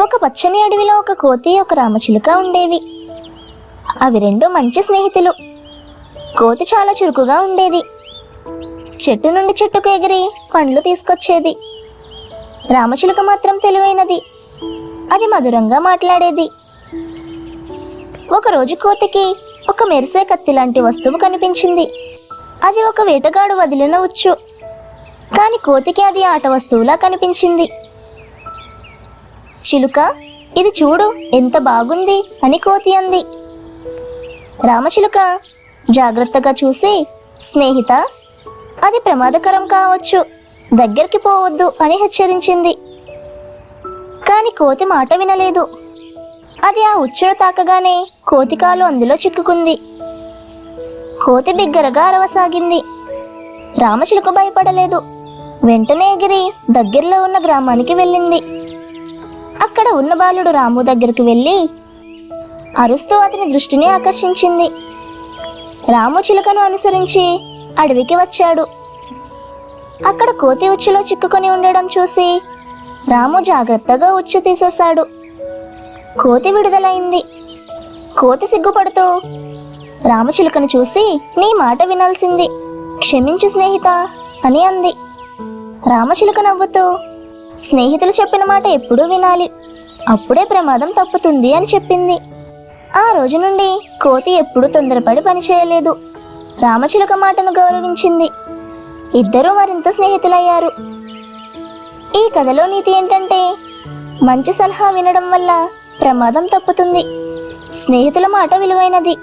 ఒక పచ్చని అడవిలో ఒక కోతి ఒక రామచిలుక ఉండేవి. అవి రెండు మంచి స్నేహితులు. కోతి చాలా చురుకుగా ఉండేది. చెట్టు నుండి చెట్టుకు ఎగిరి పండ్లు తీసుకొచ్చేది. రామచిలుక మాత్రం తెలివైనది. అది మధురంగా మాట్లాడేది. ఒకరోజు కోతికి ఒక మెరిసే కత్తి లాంటి వస్తువు కనిపించింది. అది ఒక వేటగాడు వదిలిన ఉచ్చు. కాని కోతికి అది ఆట వస్తువులా కనిపించింది. చిలుక, ఇది చూడు ఎంత బాగుంది అని కోతి అంది. రామచిలుక జాగ్రత్తగా చూసి, స్నేహిత, అది ప్రమాదకరం కావచ్చు, దగ్గరికి పోవద్దు అని హెచ్చరించింది. కాని కోతి మాట వినలేదు. అది ఆ ఉచ్చును తాకగానే కోతి కాలు అందులో చిక్కుకుంది. కోతి బిగ్గరగా అరవసాగింది. రామచిలుక భయపడలేదు. వెంటనే ఎగిరి దగ్గరలో ఉన్న గ్రామానికి వెళ్ళింది. అక్కడ ఉన్న బాలుడు రాము దగ్గరికి వెళ్ళి అరుస్తూ అతని దృష్టిని ఆకర్షించింది. రాము చిలుకను అనుసరించి అడవికి వచ్చాడు. అక్కడ కోతి ఉచ్చులో చిక్కుకొని ఉండడం చూసి రాము జాగ్రత్తగా ఉచ్చు తీసేశాడు. కోతి విడుదలైంది. కోతి సిగ్గుపడుతూ రామచిలుకను చూసి, నీ మాట వినాల్సింది, క్షమించు స్నేహిత అని అంది. రామచిలుక నవ్వుతూ, స్నేహితులు చెప్పిన మాట ఎప్పుడూ వినాలి, అప్పుడే ప్రమాదం తప్పుతుంది అని చెప్పింది. ఆ రోజు నుండి కోతి ఎప్పుడూ తొందరపడి పనిచేయలేదు. రామచిలుక మాటను గౌరవించింది. ఇద్దరూ మరింత స్నేహితులయ్యారు. ఈ కథలో నీతి ఏంటంటే, మంచి సలహా వినడం వల్ల ప్రమాదం తప్పుతుంది. స్నేహితుల మాట విలువైనది.